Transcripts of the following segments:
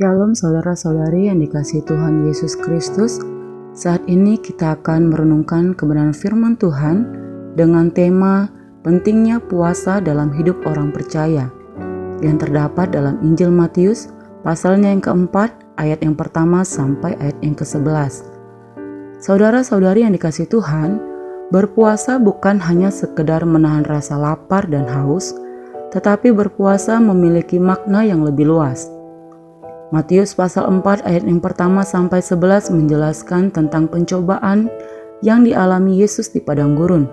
Shalom saudara-saudari yang dikasihi Tuhan Yesus Kristus. Saat ini kita akan merenungkan kebenaran firman Tuhan dengan tema pentingnya puasa dalam hidup orang percaya yang terdapat dalam Injil Matius pasalnya yang keempat ayat yang pertama sampai ayat yang ke-11. Saudara-saudari yang dikasihi Tuhan, berpuasa bukan hanya sekedar menahan rasa lapar dan haus, tetapi berpuasa memiliki makna yang lebih luas. Matius pasal 4 ayat yang pertama sampai 11 menjelaskan tentang pencobaan yang dialami Yesus di padang gurun.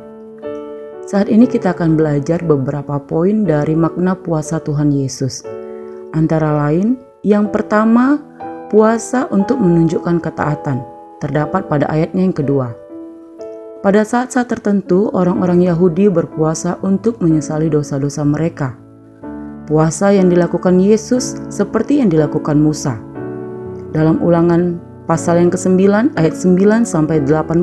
Saat ini kita akan belajar beberapa poin dari makna puasa Tuhan Yesus. Antara lain, yang pertama, puasa untuk menunjukkan ketaatan, terdapat pada ayatnya yang kedua. Pada saat-saat tertentu, orang-orang Yahudi berpuasa untuk menyesali dosa-dosa mereka. Puasa yang dilakukan Yesus seperti yang dilakukan Musa. Dalam Ulangan pasal yang ke-9 ayat 9 sampai 18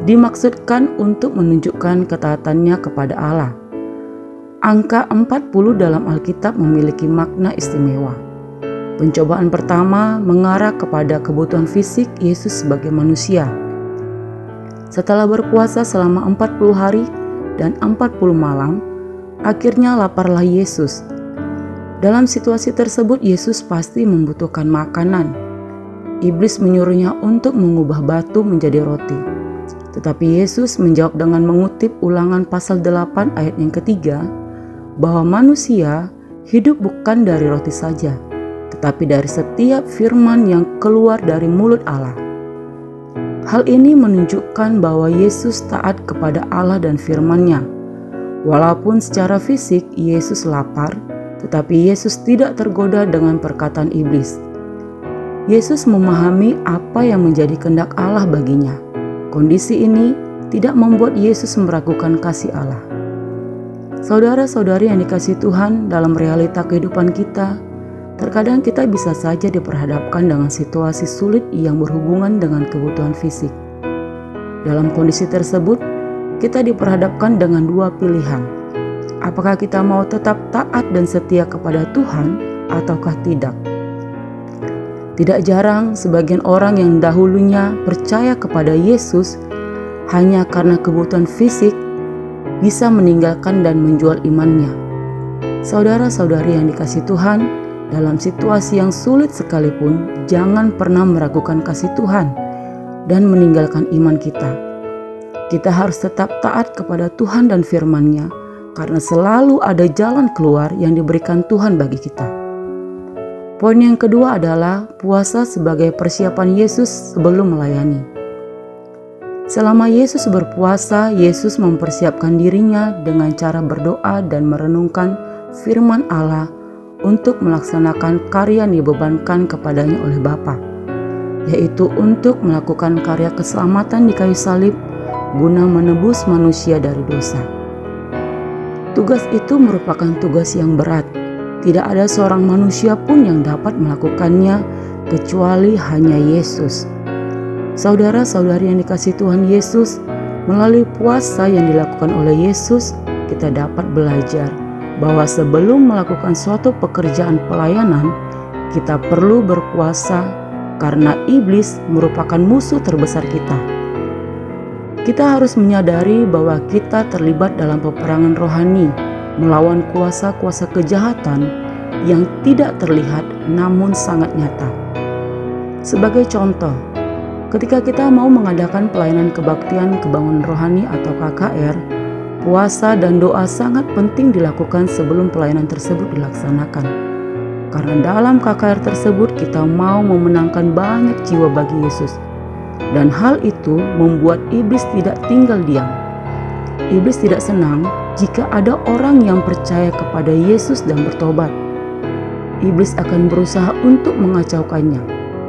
dimaksudkan untuk menunjukkan ketaatannya kepada Allah. Angka 40 dalam Alkitab memiliki makna istimewa. Pencobaan pertama mengarah kepada kebutuhan fisik Yesus sebagai manusia. Setelah berpuasa selama 40 hari dan 40 malam, akhirnya laparlah Yesus. Dalam situasi tersebut, Yesus pasti membutuhkan makanan. Iblis menyuruhnya untuk mengubah batu menjadi roti. Tetapi Yesus menjawab dengan mengutip Ulangan pasal 8 ayat yang ketiga, bahwa manusia hidup bukan dari roti saja, tetapi dari setiap firman yang keluar dari mulut Allah. Hal ini menunjukkan bahwa Yesus taat kepada Allah dan firman-Nya. Walaupun secara fisik Yesus lapar, tetapi Yesus tidak tergoda dengan perkataan iblis. Yesus memahami apa yang menjadi kehendak Allah baginya. Kondisi ini tidak membuat Yesus meragukan kasih Allah. Saudara-saudari yang dikasihi Tuhan, dalam realita kehidupan kita, terkadang kita bisa saja diperhadapkan dengan situasi sulit yang berhubungan dengan kebutuhan fisik. Dalam kondisi tersebut, kita diperhadapkan dengan dua pilihan. Apakah kita mau tetap taat dan setia kepada Tuhan ataukah tidak? Tidak jarang sebagian orang yang dahulunya percaya kepada Yesus hanya karena kebutuhan fisik bisa meninggalkan dan menjual imannya. Saudara-saudari yang dikasihi Tuhan, dalam situasi yang sulit sekalipun, jangan pernah meragukan kasih Tuhan dan meninggalkan iman kita. Kita harus tetap taat kepada Tuhan dan firman-Nya, karena selalu ada jalan keluar yang diberikan Tuhan bagi kita. Poin yang kedua adalah puasa sebagai persiapan Yesus sebelum melayani. Selama Yesus berpuasa, Yesus mempersiapkan dirinya dengan cara berdoa dan merenungkan firman Allah untuk melaksanakan karya yang dibebankan kepadanya oleh Bapa, yaitu untuk melakukan karya keselamatan di kayu salib guna menebus manusia dari dosa. Tugas itu merupakan tugas yang berat. Tidak ada seorang manusia pun yang dapat melakukannya kecuali hanya Yesus. Saudara-saudari yang dikasihi Tuhan Yesus, melalui puasa yang dilakukan oleh Yesus, kita dapat belajar bahwa sebelum melakukan suatu pekerjaan pelayanan, kita perlu berpuasa karena iblis merupakan musuh terbesar kita. Kita harus menyadari bahwa kita terlibat dalam peperangan rohani melawan kuasa-kuasa kejahatan yang tidak terlihat namun sangat nyata. Sebagai contoh, ketika kita mau mengadakan pelayanan kebaktian kebangunan rohani atau KKR, puasa dan doa sangat penting dilakukan sebelum pelayanan tersebut dilaksanakan. Karena dalam KKR tersebut kita mau memenangkan banyak jiwa bagi Yesus. Dan hal itu membuat iblis tidak tinggal diam. Iblis tidak senang jika ada orang yang percaya kepada Yesus dan bertobat. Iblis akan berusaha untuk mengacaukannya.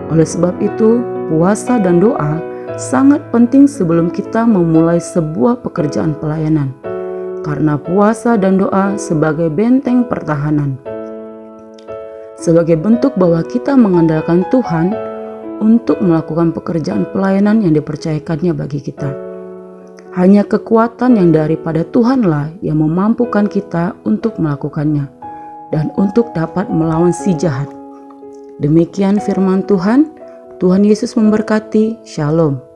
Oleh sebab itu, puasa dan doa sangat penting sebelum kita memulai sebuah pekerjaan pelayanan. Karena puasa dan doa sebagai benteng pertahanan. Sebagai bentuk bahwa kita mengandalkan Tuhan untuk melakukan pekerjaan pelayanan yang dipercayakannya bagi kita. Hanya kekuatan yang daripada Tuhanlah yang memampukan kita untuk melakukannya dan untuk dapat melawan si jahat. Demikian firman Tuhan. Tuhan Yesus memberkati. Shalom.